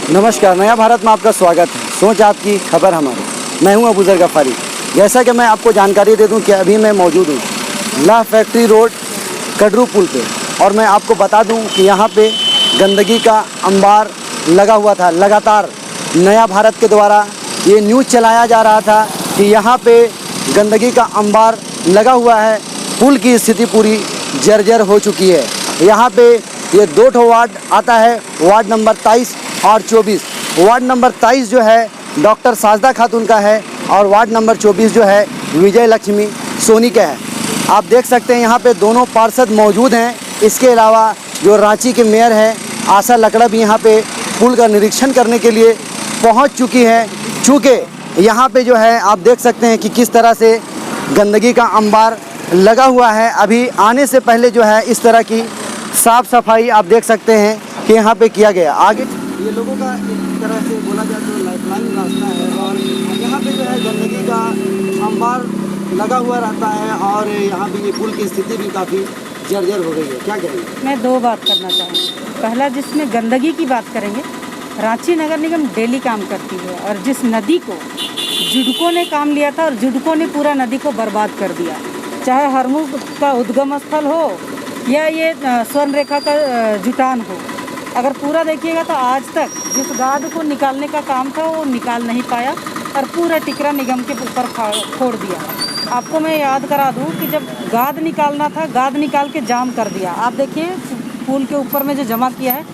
नमस्कार, नया भारत में आपका स्वागत है। सोच आपकी खबर हमारी। मैं हूं अबूजर गफ़ारी। जैसा कि मैं आपको जानकारी दे दूं कि अभी मैं मौजूद हूं ला फैक्ट्री रोड कटरू पुल पे, और मैं आपको बता दूं कि यहां पे गंदगी का अंबार लगा हुआ था। लगातार नया भारत के द्वारा ये न्यूज़ चलाया जा रहा था कि यहाँ पे गंदगी का अंबार लगा हुआ है। पुल की स्थिति पूरी जर्जर हो चुकी है। यहाँ पे ये 2 वार्ड आता है, वार्ड नंबर 23 और 24। वार्ड नंबर 23 जो है डॉक्टर साजदा खातून का है, और वार्ड नंबर 24 जो है विजय लक्ष्मी सोनी का है। आप देख सकते हैं यहाँ पे दोनों पार्षद मौजूद हैं। इसके अलावा जो रांची के मेयर हैं आशा लकड़ा भी यहाँ पे पुल का निरीक्षण करने के लिए पहुँच चुकी है। चूँकि यहाँ पे जो है आप देख सकते हैं कि किस तरह से गंदगी का अंबार लगा हुआ है। अभी आने से पहले जो है इस तरह की साफ़ सफाई आप देख सकते हैं कि यहाँ पे किया गया। आगे ये लोगों का एक तरह से बोला जाए तो लाइफलाइन रास्ता है, और यहाँ पे जो है गंदगी का अंबार लगा हुआ रहता है, और यहाँ पे ये पुल की स्थिति भी काफ़ी जर्जर हो गई है। क्या कहेंगे? मैं 2 बात करना चाहूँगी। पहला, जिसमें गंदगी की बात करेंगे, रांची नगर निगम डेली काम करती है, और जिस नदी को जुडको ने काम लिया था और जुडको ने पूरा नदी को बर्बाद कर दिया, चाहे हरमू का उद्गम स्थल हो या ये स्वर्ण रेखा का जुटान हो। अगर पूरा देखिएगा तो आज तक जिस गाद को निकालने का काम था वो निकाल नहीं पाया, और पूरा टिकरा निगम के ऊपर फोड़ दिया। आपको मैं याद करा दूं कि जब गाद निकालना था, गाद निकाल के जाम कर दिया। आप देखिए पुल के ऊपर में जो जमा किया है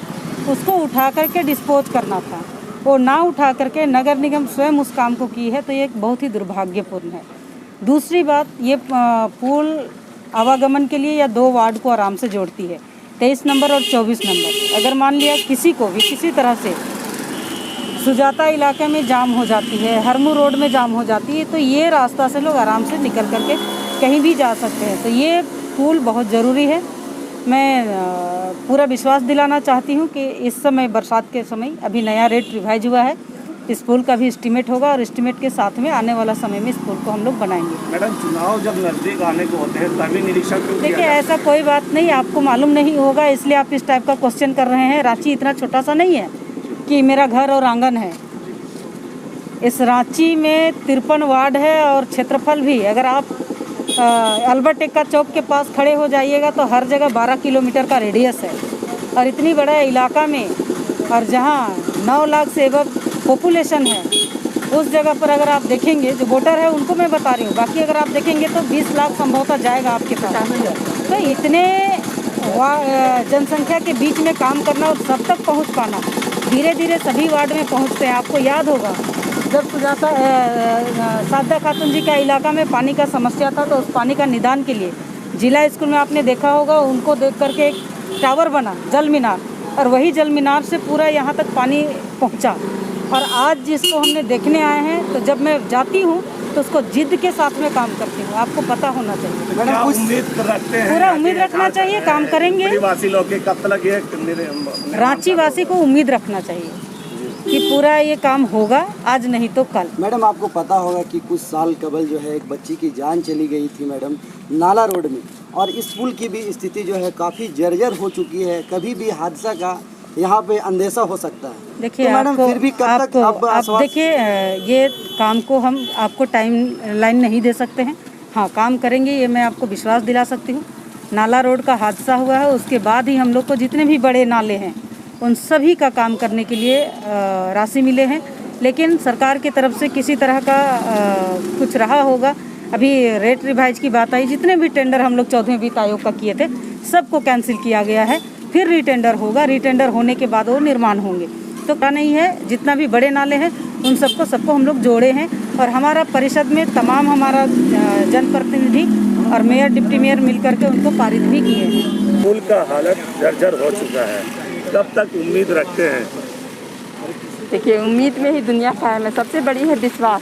उसको उठा करके डिस्पोज करना था, वो ना उठा करके नगर निगम स्वयं उस काम को की है, तो ये एक बहुत ही दुर्भाग्यपूर्ण है। दूसरी बात, ये पुल आवागमन के लिए या 2 वार्ड को आराम से जोड़ती है, 23 नंबर और 24 नंबर। अगर मान लिया किसी को भी किसी तरह से सुजाता इलाके में जाम हो जाती है, हरमू रोड में जाम हो जाती है, तो ये रास्ता से लोग आराम से निकल करके कहीं भी जा सकते हैं। तो ये पुल बहुत ज़रूरी है। मैं पूरा विश्वास दिलाना चाहती हूँ कि इस समय बरसात के समय अभी नया रेट रिवाइज हुआ है, इस पुल का भी एस्टीमेट होगा, और एस्टीमेट के साथ में आने वाला समय में इस पुल को हम लोग बनाएंगे। मैडम, चुनाव जब नज़दीक आने को होते हैं तभी निरीक्षण क्यों किया देखिए, जाता है? ऐसा कोई बात नहीं, आपको मालूम नहीं होगा इसलिए आप इस टाइप का क्वेश्चन कर रहे हैं। रांची इतना छोटा सा नहीं है कि मेरा घर और आंगन है। इस रांची में 53 वार्ड है, और क्षेत्रफल भी अगर आप अल्बर्ट एक्का चौक के पास खड़े हो जाइएगा तो हर जगह 12 किलोमीटर का रेडियस है। और इतनी बड़ा इलाका में, और जहाँ 9 लाख से एबव पॉपुलेशन है, उस जगह पर अगर आप देखेंगे, जो वोटर है उनको मैं बता रही हूँ, बाकी अगर आप देखेंगे तो 20 लाख संभवतः जाएगा आपके पास। तो इतने जनसंख्या के बीच में काम करना और सब तक पहुँच पाना, धीरे धीरे सभी वार्ड में पहुँचते हैं। आपको याद होगा जब सुजाता साजदा खातून जी का इलाका में पानी का समस्या था, तो उस पानी का निदान के लिए जिला स्कूल में आपने देखा होगा, उनको देख करके एक टावर बना, जल मीनार, और वही जल मीनार से पूरा यहाँ तक पानी पहुँचा। और आज जिसको हमने देखने आए हैं, तो जब मैं जाती हूँ तो उसको जिद के साथ में काम करती हूँ। आपको पता होना चाहिए। क्या उम्मीद रखते हैं? पूरा उम्मीद रखना चाहिए, काम करेंगे। वासी लोग के कब तक ये रांची वासी को उम्मीद रखना चाहिए कि पूरा ये काम होगा, आज नहीं तो कल। मैडम, आपको पता होगा कि कुछ साल कबल जो है एक बच्ची की जान चली गई थी मैडम, नाला रोड में, और इस पुल की भी स्थिति जो है काफ़ी जर्जर हो चुकी है। कभी भी हादसा का यहाँ पे अंदेशा हो सकता है। देखिए, तो मैडम फिर भी कब तक आप देखिए, ये काम को हम आपको टाइम लाइन नहीं दे सकते हैं। हाँ, काम करेंगे, ये मैं आपको विश्वास दिला सकती हूँ। नाला रोड का हादसा हुआ है, उसके बाद ही हम लोग को जितने भी बड़े नाले हैं उन सभी का काम करने के लिए राशि मिले हैं, लेकिन सरकार की तरफ से किसी तरह का कुछ रहा होगा। अभी रेट रिवाइज की बात आई, जितने भी टेंडर हम लोग 14वें वित्त आयोग का किए थे सबको कैंसिल किया गया है। फिर रीटेंडर होगा, रीटेंडर होने के बाद वो निर्माण होंगे। तो क्या नहीं है, जितना भी बड़े नाले हैं उन सबको हम लोग जोड़े हैं, और हमारा परिषद में तमाम हमारा जनप्रतिनिधि और मेयर डिप्टी मेयर मिल करके उनको पारित भी किए हैं। पुल का हालत जर्जर हो चुका है, कब तक उम्मीद रखते हैं? देखिए, उम्मीद में ही दुनिया कायम है। सबसे बड़ी है विश्वास।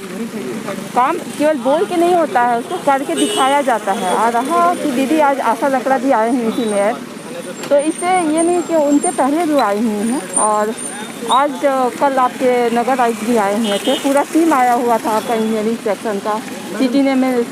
काम केवल बोल के नहीं होता है, उसको करके दिखाया जाता है। आ रहा कि दीदी आज आशा लकड़ा जी आए हैं इसी मेयर, तो इससे ये नहीं कि उनसे पहले भी आई हुई हैं, और आज कल आपके नगर आयुक्त भी आए हुए थे, पूरा टीम आया हुआ था आपका इंजीनियरिंग सेक्शन का। सिटी में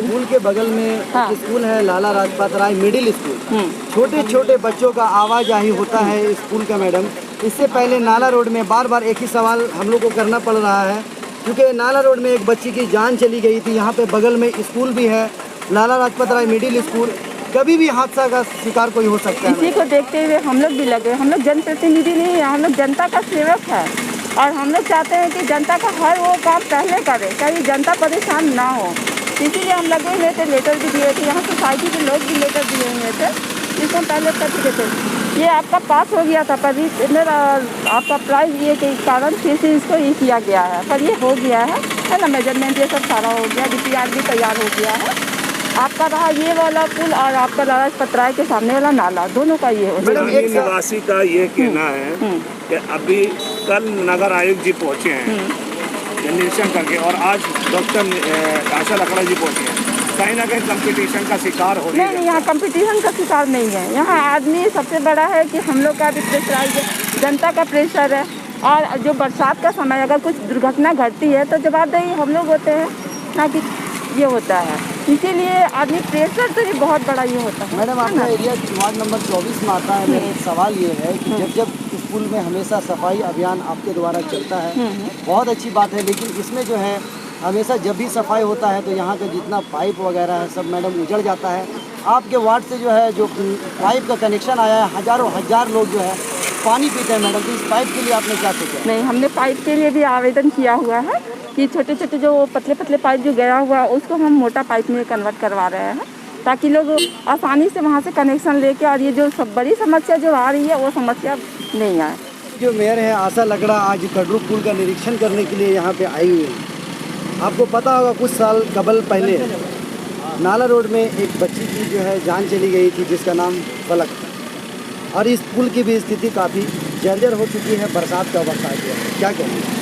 पुल के बगल में हाँ। स्कूल है लाला लाजपत राय मिडिल स्कूल। छोटे छोटे बच्चों का आवाजाही होता है इस पुल का मैडम। इससे पहले नाला रोड में बार बार एक ही सवाल हम लोग को करना पड़ रहा है, क्योंकि नाला रोड में एक बच्ची की जान चली गई थी। यहाँ पे बगल में स्कूल भी है, लाला लाजपत राय मिडिल स्कूल। कभी भी हादसा का शिकार कोई हो सकता है। इसी को देखते हुए हम लोग भी लगे। हम लोग जनप्रतिनिधि नहीं है, हम लोग जनता का सेवक है और हम लोग चाहते हैं कि जनता का हर वो काम पहले करे, ताकि जनता परेशान ना हो। इसीलिए हम लगे हुए थे, लेटर भी दिए थे, यहाँ सोसाइटी के लोग भी लेटर दिए हुए थे, इसको पहले कर चुके थे। ये आपका पास हो गया था, पर मेरा आपका प्राइस ये के कारण फिर से इसको ये किया गया है, पर ये हो गया है ना, मेजरमेंट ये सब सारा हो गया, DPR भी तैयार हो गया है। आपका रहा ये वाला पुल और आपका लाला लाजपत राय के सामने वाला नाला, दोनों का ये हो गया। एक निवासी का ये कहना है कि अभी कल नगर आयुक्त जी पहुँचे हैं निरीक्षण करके, और आज डॉक्टर आशा लकड़ा जी पहुँचे हैं। कहीं ना कहीं कंपटीशन का शिकार हो रही है। नहीं, यहाँ कंपटीशन का शिकार नहीं है। यहाँ आदमी सबसे बड़ा है कि हम लोग का भी प्रेशराइज, जनता का प्रेशर है, और जो बरसात का समय अगर कुछ दुर्घटना घटती है तो जवाबदेही हम लोग होते हैं, ना कि ये होता है। इसीलिए आदमी प्रेशर से भी बहुत बड़ा ये होता है। मैडम, आपका एरिया वार्ड नंबर 24 में आता है। मेरा सवाल ये है कि जब जब स्कूल में हमेशा सफाई अभियान आपके द्वारा चलता है, बहुत अच्छी बात है, लेकिन इसमें जो है हमेशा जब भी सफाई होता है तो यहाँ का जितना पाइप वगैरह है सब मैडम उजड़ जाता है। आपके वार्ड से जो है जो पाइप का कनेक्शन आया है, हज़ारों हजार लोग जो है पानी पीते हैं मैडम, तो इस पाइप के लिए आपने क्या सोचा? नहीं, हमने पाइप के लिए भी आवेदन किया हुआ है कि छोटे छोटे जो पतले पतले पाइप जो गया हुआ है उसको हम मोटा पाइप में कन्वर्ट करवा रहे हैं, ताकि लोग आसानी से वहाँ से कनेक्शन लेके, और ये जो सब बड़ी समस्या जो आ रही है वो समस्या नहीं आए। जो मेयर है आशा लकड़ा आज कडरू पुल का निरीक्षण करने के लिए यहाँ पे आई हुई है। आपको पता होगा कुछ साल कबल पहले नाला रोड में एक बच्ची की जो है जान चली गई थी, जिसका नाम फलक था, और इस पुल की भी स्थिति काफ़ी जर्जर हो चुकी है। बरसात का वक्त आ गया, क्या कहेंगे?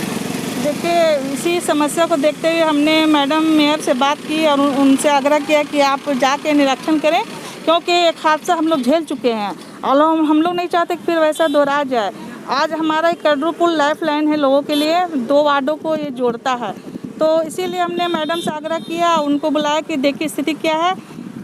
देखिए, इसी समस्या को देखते हुए हमने मैडम मेयर से बात की और उनसे आग्रह किया कि आप जाके निरीक्षण करें, क्योंकि एक हादसा हम लोग झेल चुके हैं और हम लोग नहीं चाहते कि फिर वैसा दोहरा जाए। आज हमारा एक कडरू पुल लाइफ लाइन है लोगों के लिए, 2 वार्डों को ये जोड़ता है, तो इसीलिए हमने मैडम से आग्रह किया, उनको बुलाया कि देखिए स्थिति क्या है।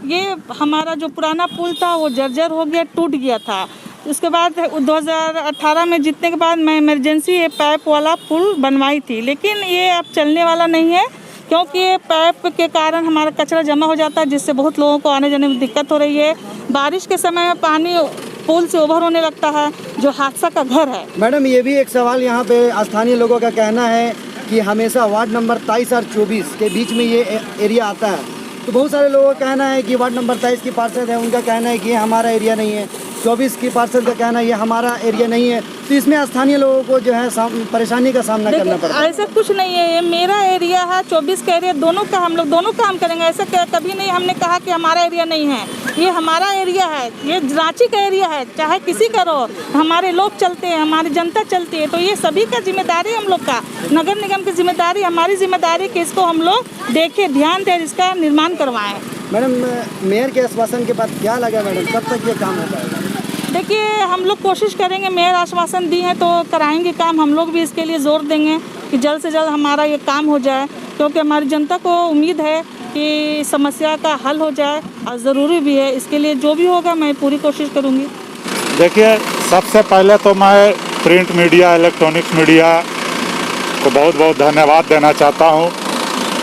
ये हमारा जो पुराना पुल था वो जर्जर हो गया, टूट गया था। उसके बाद 2018 में जीतने के बाद मैं इमरजेंसी ये पाइप वाला पुल बनवाई थी, लेकिन ये अब चलने वाला नहीं है, क्योंकि ये पाइप के कारण हमारा कचरा जमा हो जाता है, जिससे बहुत लोगों को आने जाने में दिक्कत हो रही है। बारिश के समय में पानी पुल से ओवर होने लगता है, जो हादसा का घर है। मैडम, ये भी एक सवाल यहाँ पे स्थानीय लोगों का कहना है कि हमेशा वार्ड नंबर 23 और 24 के बीच में ये एरिया आता है, तो बहुत सारे लोगों का कहना है कि वार्ड नंबर 23 की पार्षद है, उनका कहना है कि ये हमारा एरिया नहीं है, 24 की पार्षद का कहना है ये हमारा एरिया नहीं है, तो इसमें स्थानीय लोगों को जो है परेशानी का सामना करना पड़ता है। ऐसा कुछ नहीं है, ये मेरा एरिया है, 24 का एरिया, दोनों का हम लोग दोनों काम करेंगे। ऐसा कभी नहीं हमने कहा कि हमारा एरिया नहीं है, ये हमारा एरिया है, ये रांची का एरिया है, चाहे किसी का रहो, हमारे लोग चलते हैं, हमारी जनता चलती है, तो ये सभी का जिम्मेदारी हम लोग का, नगर निगम की जिम्मेदारी, हमारी जिम्मेदारी कि इसको हम लोग देखें, ध्यान दें, इसका निर्माण करवाएं। मैडम, मेयर के आश्वासन के बाद क्या लगा मैडम, कब तक ये काम हो पाएगा? देखिए, हम लोग कोशिश करेंगे, मेयर आश्वासन दी है तो कराएंगे काम, हम लोग भी इसके लिए जोर देंगे कि जल्द से जल्द हमारा ये काम हो जाए, क्योंकि हमारी जनता को उम्मीद है कि समस्या का हल हो जाए और ज़रूरी भी है। इसके लिए जो भी होगा मैं पूरी कोशिश करूँगी। देखिए, सबसे पहले तो मैं प्रिंट मीडिया, इलेक्ट्रॉनिक्स मीडिया को बहुत बहुत धन्यवाद देना चाहता हूँ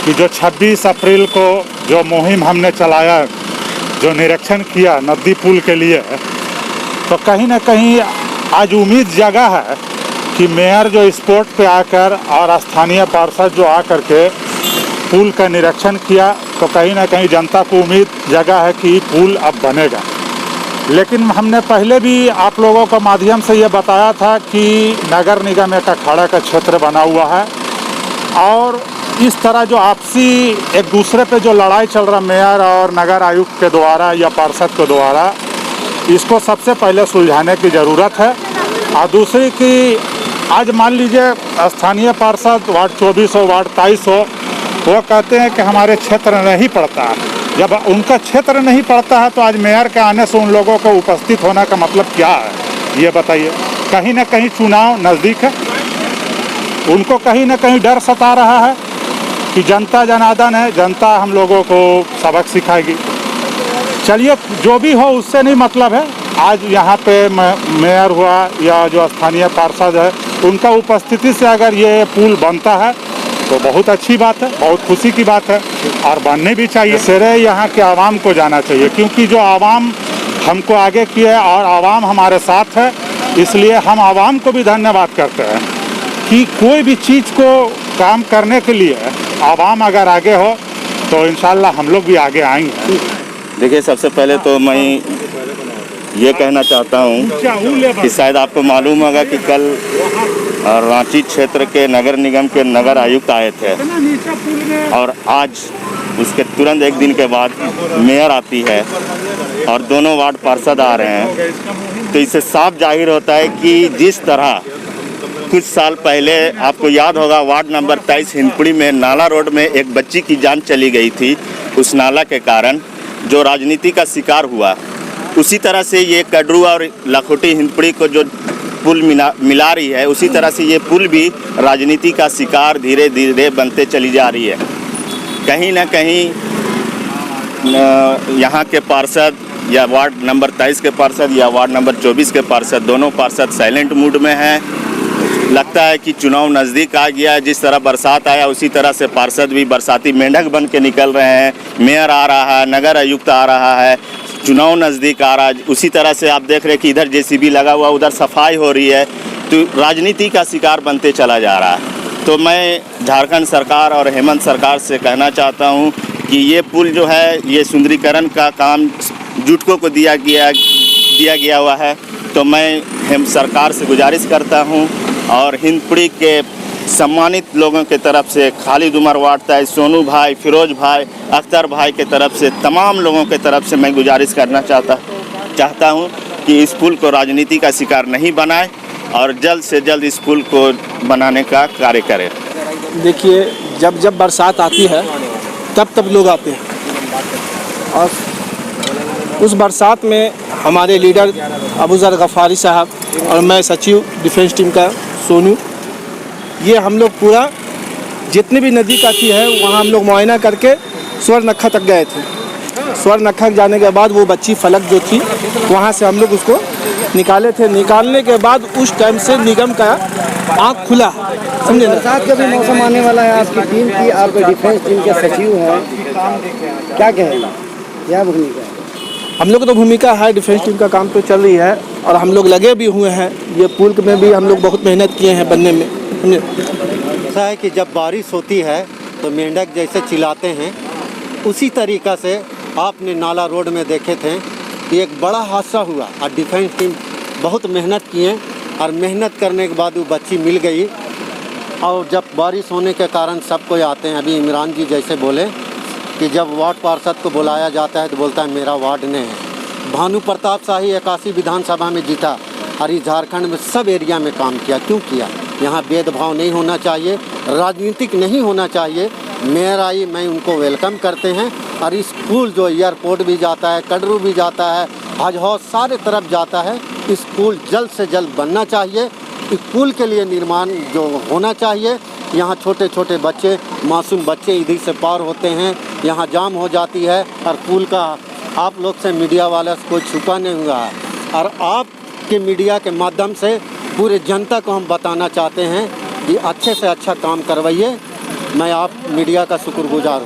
कि जो 26 अप्रैल को जो मुहिम हमने चलाया, जो निरीक्षण किया नदी पुल के लिए, तो कहीं ना कहीं आज उम्मीद जगा है कि मेयर जो स्पॉट पे आकर और स्थानीय पार्षद जो आकर के पुल का निरीक्षण किया, तो कहीं ना कहीं जनता को उम्मीद जगा है कि पुल अब बनेगा। लेकिन हमने पहले भी आप लोगों के माध्यम से ये बताया था कि नगर निगम एक अखाड़ा का क्षेत्र बना हुआ है, और इस तरह जो आपसी एक दूसरे पे जो लड़ाई चल रहा मेयर और नगर आयुक्त के द्वारा या पार्षद के द्वारा, इसको सबसे पहले सुलझाने की ज़रूरत है। और दूसरी कि आज मान लीजिए स्थानीय पार्षद वार्ड 24 हो, वार्ड 23 हो, वो कहते हैं कि हमारे क्षेत्र नहीं पड़ता है। जब उनका क्षेत्र नहीं पड़ता है तो आज मेयर के आने से उन लोगों को उपस्थित होने का मतलब क्या है, ये बताइए। कहीं ना कहीं चुनाव नज़दीक है, उनको कहीं ना कहीं डर सता रहा है कि जनता जनार्दन है, जनता हम लोगों को सबक सिखाएगी। चलिए, जो भी हो उससे नहीं मतलब है, आज यहाँ पे मेयर हुआ या जो स्थानीय पार्षद है उनका उपस्थिति से अगर ये पुल बनता है तो बहुत अच्छी बात है, बहुत खुशी की बात है और बनने भी चाहिए। श्रेय यहाँ के आवाम को जाना चाहिए, क्योंकि जो आवाम हमको आगे किए है और आवाम हमारे साथ है, इसलिए हम आवाम को भी धन्यवाद करते हैं कि कोई भी चीज़ को काम करने के लिए आवाम अगर आगे हो तो इंशाल्लाह हम लोग भी आगे आएंगे। देखिए, सबसे पहले तो मैं ये कहना चाहता हूँ कि शायद आपको मालूम होगा कि कल रांची क्षेत्र के नगर निगम के नगर आयुक्त आए थे और आज उसके तुरंत एक दिन के बाद मेयर आती है और दोनों वार्ड पार्षद आ रहे हैं। तो इससे साफ जाहिर होता है कि जिस तरह कुछ साल पहले आपको याद होगा वार्ड नंबर 23 हिंदपड़ी में नाला रोड में एक बच्ची की जान चली गई थी उस नाला के कारण, जो राजनीति का शिकार हुआ। उसी तरह से ये कडरू और लखोटी हिंदपड़ी को जो पुल मिला रही है, उसी तरह से ये पुल भी राजनीति का शिकार धीरे धीरे बनते चली जा रही है। कहीं ना कहीं यहाँ के पार्षद या वार्ड नंबर 23 के पार्षद या वार्ड नंबर 24 के पार्षद, दोनों पार्षद साइलेंट मूड में हैं। लगता है कि चुनाव नज़दीक आ गया है। जिस तरह बरसात आया उसी तरह से पार्षद भी बरसाती मेंढक बन के निकल रहे हैं। मेयर आ रहा है, नगर आयुक्त आ रहा है, चुनाव नज़दीक आ रहा है। उसी तरह से आप देख रहे हैं कि इधर जेसीबी लगा हुआ, उधर सफाई हो रही है, तो राजनीति का शिकार बनते चला जा रहा है। तो मैं झारखंड सरकार और हेमंत सरकार से कहना चाहता हूँ कि ये पुल जो है, ये सुंदरीकरण का काम जुटको को दिया गया हुआ है। तो मैं हम सरकार से गुजारिश करता हूँ और हिंदपड़ी के सम्मानित लोगों के तरफ से, खालिद उमर वार्ड तय, सोनू भाई, फिरोज भाई, अख्तर भाई के तरफ से, तमाम लोगों के तरफ से मैं गुजारिश करना चाहता हूँ कि इस पुल को राजनीति का शिकार नहीं बनाए और जल्द से जल्द इस पुल को बनाने का कार्य करें। देखिए, जब बरसात आती है तब लोग आते हैं और उस बरसात में हमारे लीडर अबूजर गफ़ारी साहब और मैं सचिव डिफेंस टीम का सोनू, ये हम लोग पूरा जितने भी नदी का की है वहाँ हम लोग मुआयना करके स्वर्णखा तक गए थे। स्वर्णखा जाने के बाद वो बच्ची फलक जो थी वहाँ से हम लोग उसको निकाले थे। निकालने के बाद उस टाइम से निगम का आँख खुला, समझे ना। बरसात का भी मौसम आने वाला है, आपकी टीम की, आप डिफेंस टीम के सचिव हैं, क्या कहेंगे, क्या भूमिका है? हम लोग तो भूमिका है, डिफेंस टीम का काम तो चल रही है और हम लोग लगे भी हुए हैं। ये पुल में भी हम लोग बहुत मेहनत किए हैं बनने में। ऐसा है कि जब बारिश होती है तो मेंढक जैसे चिल्लाते हैं, उसी तरीक़ा से आपने नाला रोड में देखे थे कि एक बड़ा हादसा हुआ और डिफेंस टीम बहुत मेहनत किए और मेहनत करने के बाद वो बच्ची मिल गई। और जब बारिश होने के कारण सब कोई आते हैं, अभी इमरान जी जैसे बोले कि जब वार्ड पार्षद को बुलाया जाता है तो बोलता है मेरा वार्ड ने है। भानु प्रताप शाही 81 विधानसभा में जीता और इस झारखंड में सब एरिया में काम किया। क्यों किया? यहाँ भेदभाव नहीं होना चाहिए, राजनीतिक नहीं होना चाहिए। मेयर आई, मैं उनको वेलकम करते हैं। और इस पुल जो एयरपोर्ट भी जाता है, कडरू भी जाता है, हज हाउस सारे तरफ जाता है, इस पुल जल्द से जल्द बनना चाहिए। इस पुल के लिए निर्माण जो होना चाहिए, यहाँ छोटे छोटे बच्चे, मासूम बच्चे इधर से पार होते हैं, यहाँ जाम हो जाती है और पुल का आप लोग से मीडिया वाला से कोई छुपा नहीं हुआ है। और आपके मीडिया के माध्यम से पूरे जनता को हम बताना चाहते हैं कि अच्छे से अच्छा काम करवाइए। मैं आप मीडिया का शुक्रगुजार हूँ।